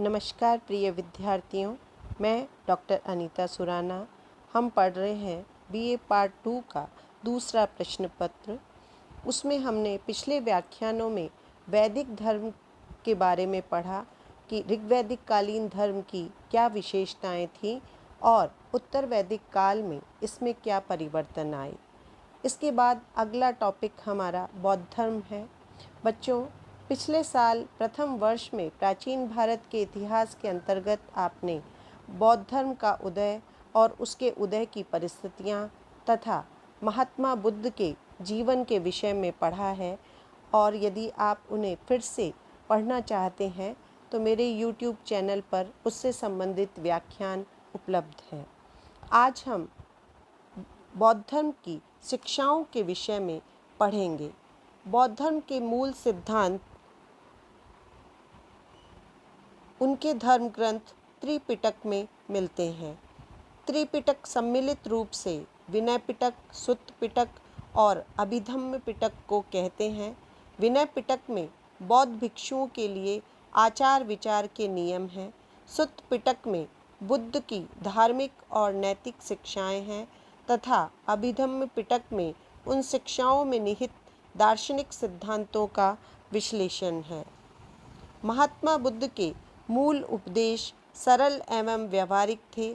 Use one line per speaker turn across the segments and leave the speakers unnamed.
नमस्कार प्रिय विद्यार्थियों, मैं डॉक्टर अनीता सुराना। हम पढ़ रहे हैं बीए पार्ट 2 का दूसरा प्रश्न पत्र। उसमें हमने पिछले व्याख्यानों में वैदिक धर्म के बारे में पढ़ा कि ऋग्वैदिक कालीन धर्म की क्या विशेषताएं थीं और उत्तर वैदिक काल में इसमें क्या परिवर्तन आए। इसके बाद अगला टॉपिक हमारा बौद्ध धर्म है। बच्चों, पिछले साल प्रथम वर्ष में प्राचीन भारत के इतिहास के अंतर्गत आपने बौद्ध धर्म का उदय और उसके उदय की परिस्थितियां तथा महात्मा बुद्ध के जीवन के विषय में पढ़ा है। और यदि आप उन्हें फिर से पढ़ना चाहते हैं तो मेरे YouTube चैनल पर उससे संबंधित व्याख्यान उपलब्ध हैं। आज हम बौद्ध धर्म की शिक्षाओं के विषय में पढ़ेंगे। बौद्ध धर्म के मूल सिद्धांत उनके धर्म ग्रंथ त्रिपिटक में मिलते हैं। त्रिपिटक सम्मिलित रूप से विनय पिटक, सुत्त पिटक और अभिधम्म पिटक को कहते हैं। विनय पिटक में बौद्ध भिक्षुओं के लिए आचार विचार के नियम हैं। सुत्त पिटक में बुद्ध की धार्मिक और नैतिक शिक्षाएं हैं तथा अभिधम्म पिटक में उन शिक्षाओं में निहित दार्शनिक सिद्धांतों का विश्लेषण है। महात्मा बुद्ध के मूल उपदेश सरल एवं व्यवहारिक थे।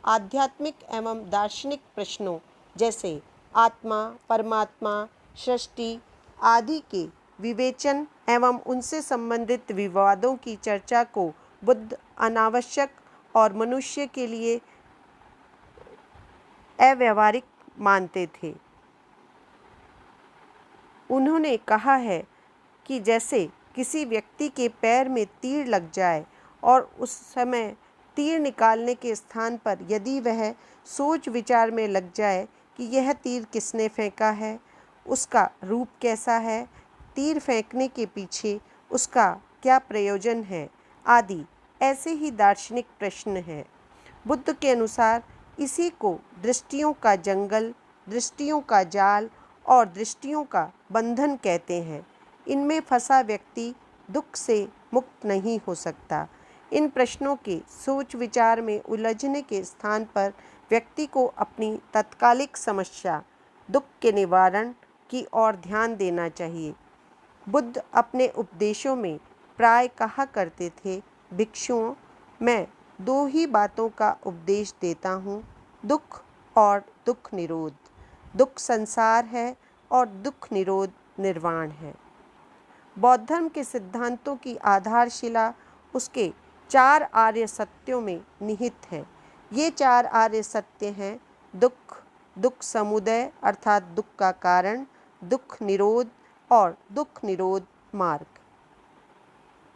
आध्यात्मिक एवं दार्शनिक प्रश्नों जैसे आत्मा, परमात्मा, सृष्टि आदि के विवेचन एवं उनसे संबंधित विवादों की चर्चा को बुद्ध अनावश्यक और मनुष्य के लिए अव्यावहारिक मानते थे। उन्होंने कहा है कि जैसे किसी व्यक्ति के पैर में तीर लग जाए और उस समय तीर निकालने के स्थान पर यदि वह सोच विचार में लग जाए कि यह तीर किसने फेंका है, उसका रूप कैसा है, तीर फेंकने के पीछे उसका क्या प्रयोजन है आदि ऐसे ही दार्शनिक प्रश्न हैं। बुद्ध के अनुसार इसी को दृष्टियों का जंगल, दृष्टियों का जाल और दृष्टियों का बंधन कहते हैं। इनमें फंसा व्यक्ति दुख से मुक्त नहीं हो सकता। इन प्रश्नों के सोच विचार में उलझने के स्थान पर व्यक्ति को अपनी तात्कालिक समस्या, दुख के निवारण की ओर ध्यान देना चाहिए। बुद्ध अपने उपदेशों में प्राय कहा करते थे, भिक्षुओं, मैं दो ही बातों का उपदेश देता हूँ, दुख और दुख निरोध। दुख संसार है और दुख निरोध निर्वाण है। बौद्ध धर्म के सिद्धांतों की आधारशिला उसके 4 आर्य सत्यों में निहित है। ये 4 आर्य सत्य हैं दुख, दुख समुदय अर्थात दुख का कारण, दुख निरोध और दुख निरोध मार्ग।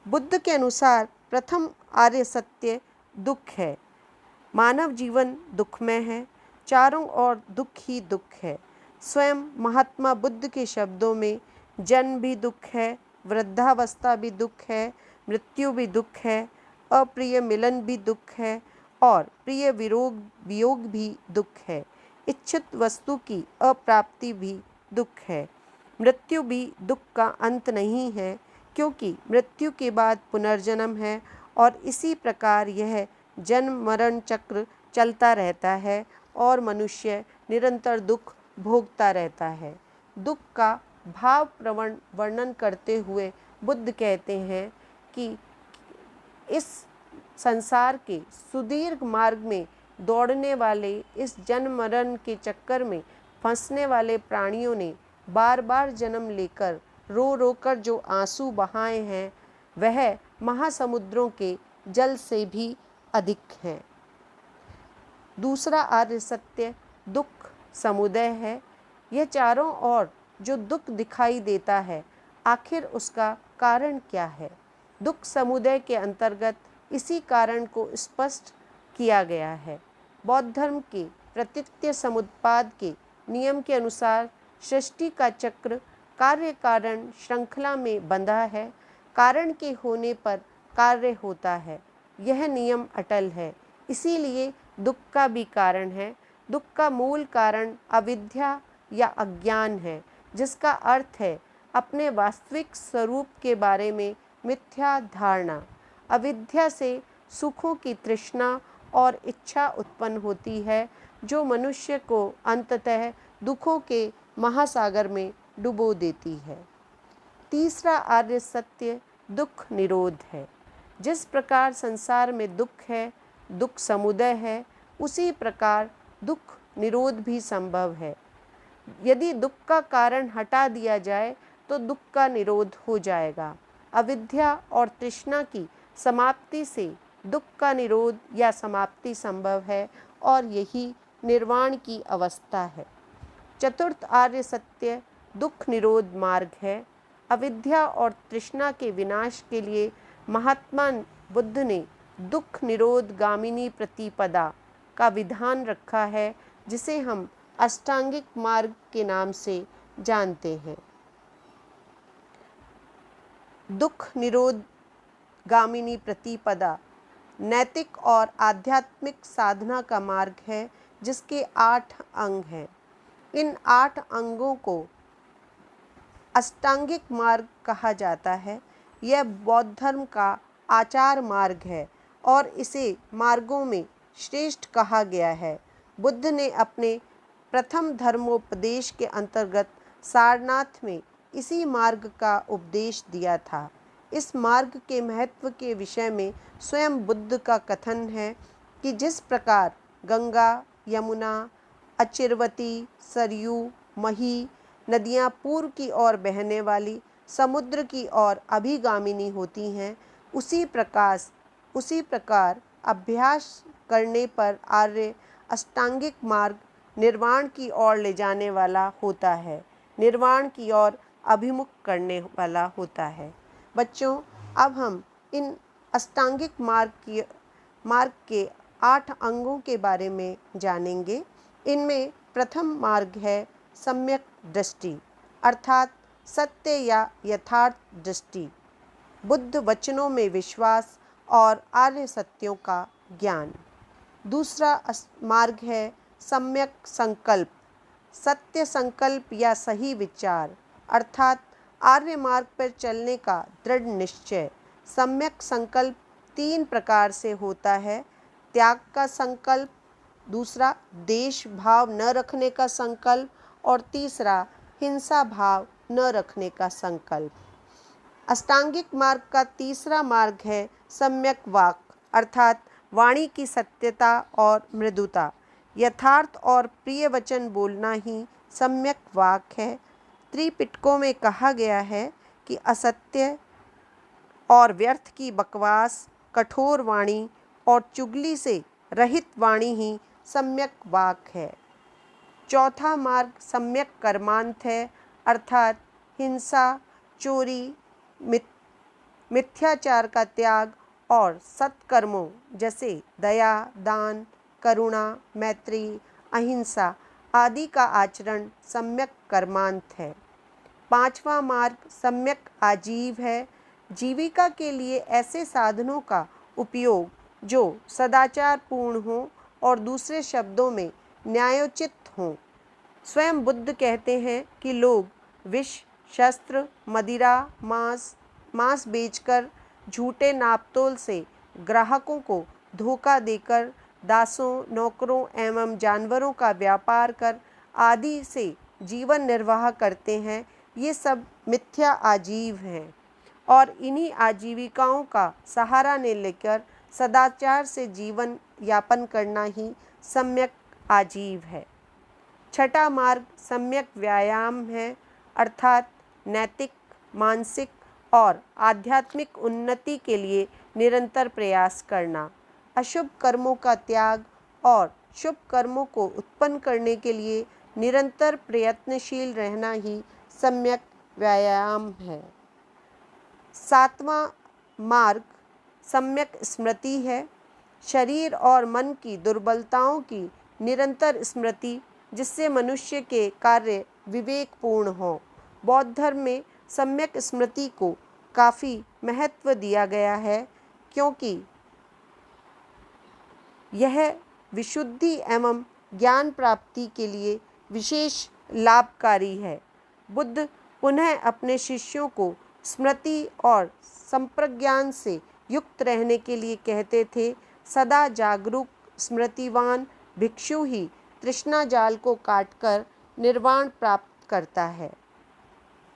बुद्ध के अनुसार प्रथम आर्य सत्य दुख है। मानव जीवन दुखमय है, चारों ओर दुख ही दुख है। स्वयं महात्मा बुद्ध के शब्दों में जन्म भी दुख है, वृद्धावस्था भी दुख है, मृत्यु भी दुख है, अप्रिय मिलन भी दुख है और प्रिय वियोग भी दुख है। इच्छित वस्तु की अप्राप्ति भी दुख है। मृत्यु भी दुख का अंत नहीं है, क्योंकि मृत्यु के बाद पुनर्जन्म है और इसी प्रकार यह जन्म मरण चक्र चलता रहता है और मनुष्य निरंतर दुख भोगता रहता है। दुख का भाव प्रवण वर्णन करते हुए बुद्ध कहते हैं कि इस संसार के सुदीर्घ मार्ग में दौड़ने वाले, इस जन्म मरण के चक्कर में फंसने वाले प्राणियों ने बार बार जन्म लेकर रो रो कर जो आंसू बहाए हैं वह महासमुद्रों के जल से भी अधिक है। दूसरा आर्य सत्य दुख समुदय है। यह चारों ओर जो दुख दिखाई देता है, आखिर उसका कारण क्या है? दुख समुदय के अंतर्गत इसी कारण को स्पष्ट किया गया है। बौद्ध धर्म के प्रतीत्य समुत्पाद के नियम के अनुसार सृष्टि का चक्र कार्य कारण श्रृंखला में बंधा है। कारण के होने पर कार्य होता है, यह नियम अटल है। इसीलिए दुख का भी कारण है। दुख का मूल कारण अविद्या या अज्ञान है, जिसका अर्थ है अपने वास्तविक स्वरूप के बारे में मिथ्या धारणा। अविद्या से सुखों की तृष्णा और इच्छा उत्पन्न होती है, जो मनुष्य को अंततः दुखों के महासागर में डुबो देती है। तीसरा आर्य सत्य दुख निरोध है। जिस प्रकार संसार में दुख है, दुख समुदय है, उसी प्रकार दुख निरोध भी संभव है। यदि दुख का कारण हटा दिया जाए तो दुख का निरोध हो जाएगा। अविद्या और तृष्णा की समाप्ति से दुख का निरोध या समाप्ति संभव है और यही निर्वाण की अवस्था है। चतुर्थ आर्य सत्य दुख निरोध मार्ग है। अविद्या और तृष्णा के विनाश के लिए महात्मा बुद्ध ने दुख निरोध गामिनी प्रतिपदा का विधान रखा है, जिसे हम अष्टांगिक मार्ग के नाम से जानते हैं। दुख निरोध गामिनी प्रतिपदा नैतिक और आध्यात्मिक साधना का मार्ग है, जिसके 8 अंग हैं। इन 8 अंगों को अष्टांगिक मार्ग कहा जाता है। यह बौद्ध धर्म का आचार मार्ग है और इसे मार्गों में श्रेष्ठ कहा गया है। बुद्ध ने अपने प्रथम धर्मोपदेश के अंतर्गत सारनाथ में इसी मार्ग का उपदेश दिया था। इस मार्ग के महत्व के विषय में स्वयं बुद्ध का कथन है कि जिस प्रकार गंगा, यमुना, अचिरवती, सरयू, मही नदियाँ पूर्व की ओर बहने वाली समुद्र की ओर अभिगामिनी होती हैं, उसी प्रकार अभ्यास करने पर आर्य अष्टांगिक मार्ग निर्वाण की ओर ले जाने वाला होता है, निर्वाण की ओर अभिमुख करने वाला होता है। बच्चों, अब हम इन अष्टांगिक मार्ग के 8 अंगों के बारे में जानेंगे। इनमें प्रथम मार्ग है सम्यक दृष्टि, अर्थात सत्य या यथार्थ दृष्टि, बुद्ध वचनों में विश्वास और आर्य सत्यों का ज्ञान। दूसरा मार्ग है सम्यक संकल्प, सत्य संकल्प या सही विचार, अर्थात आर्य मार्ग पर चलने का दृढ़ निश्चय। सम्यक संकल्प 3 प्रकार से होता है: त्याग का संकल्प, दूसरा देश भाव न रखने का संकल्प और तीसरा हिंसा भाव न रखने का संकल्प। अष्टांगिक मार्ग का तीसरा मार्ग है सम्यक वाक, अर्थात वाणी की सत्यता और मृदुता। यथार्थ और प्रिय वचन बोलना ही सम्यक वाक है। त्रिपिटकों में कहा गया है कि असत्य और व्यर्थ की बकवास, कठोर वाणी और चुगली से रहित वाणी ही सम्यक वाक है। चौथा मार्ग सम्यक कर्मांत है, अर्थात हिंसा, चोरी, मिथ्याचार का त्याग और सत्कर्मों जैसे दया, दान, करुणा, मैत्री, अहिंसा आदि का आचरण सम्यक कर्मांत है। पांचवा मार्ग सम्यक आजीव है, जीविका के लिए ऐसे साधनों का उपयोग जो सदाचार पूर्ण हो और दूसरे शब्दों में न्यायोचित हों। स्वयं बुद्ध कहते हैं कि लोग विष, शस्त्र, मदिरा, मांस बेचकर, झूठे नापतोल से ग्राहकों को धोखा देकर, दासों, नौकरों एवं जानवरों का व्यापार कर आदि से जीवन निर्वाह करते हैं। ये सब मिथ्या आजीव हैं और इन्हीं आजीविकाओं का सहारा ने लेकर सदाचार से जीवन यापन करना ही सम्यक आजीव है। छठा मार्ग सम्यक व्यायाम है, अर्थात नैतिक, मानसिक और आध्यात्मिक उन्नति के लिए निरंतर प्रयास करना, अशुभ कर्मों का त्याग और शुभ कर्मों को उत्पन्न करने के लिए निरंतर प्रयत्नशील रहना ही सम्यक व्यायाम है। सातवां मार्ग सम्यक स्मृति है, शरीर और मन की दुर्बलताओं की निरंतर स्मृति, जिससे मनुष्य के कार्य विवेकपूर्ण हों। बौद्ध धर्म में सम्यक स्मृति को काफ़ी महत्व दिया गया है, क्योंकि यह विशुद्धि एवं ज्ञान प्राप्ति के लिए विशेष लाभकारी है। बुद्ध पुनः अपने शिष्यों को स्मृति और संप्रज्ञान से युक्त रहने के लिए कहते थे। सदा जागरूक स्मृतिवान भिक्षु ही तृष्णा जाल को काटकर निर्वाण प्राप्त करता है।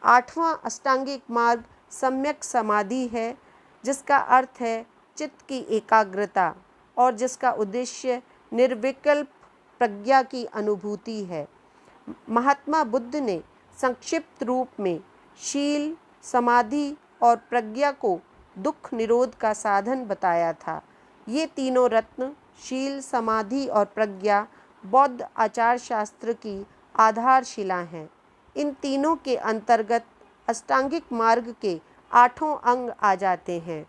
8वां अष्टांगिक मार्ग सम्यक समाधि है, जिसका अर्थ है चित्त की एकाग्रता और जिसका उद्देश्य निर्विकल्प प्रज्ञा की अनुभूति है। महात्मा बुद्ध ने संक्षिप्त रूप में शील, समाधि और प्रज्ञा को दुख निरोध का साधन बताया था। ये तीनों रत्न शील, समाधि और प्रज्ञा बौद्ध आचार शास्त्र की आधारशिला हैं। इन तीनों के अंतर्गत अष्टांगिक मार्ग के 8 अंग आ जाते हैं।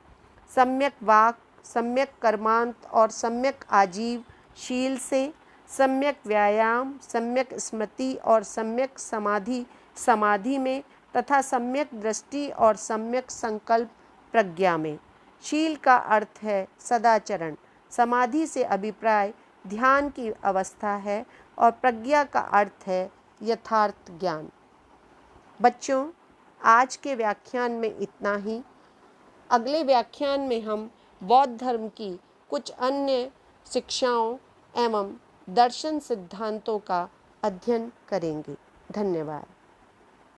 सम्यक वाक, सम्यक कर्मांत और सम्यक आजीव शील से, सम्यक व्यायाम, सम्यक स्मृति और सम्यक समाधि समाधि में तथा सम्यक दृष्टि और सम्यक संकल्प प्रज्ञा में। शील का अर्थ है सदाचरण, समाधि से अभिप्राय ध्यान की अवस्था है और प्रज्ञा का अर्थ है यथार्थ ज्ञान। बच्चों, आज के व्याख्यान में इतना ही। अगले व्याख्यान में हम बौद्ध धर्म की कुछ अन्य शिक्षाओं एवं दर्शन सिद्धांतों का अध्ययन करेंगे। धन्यवाद।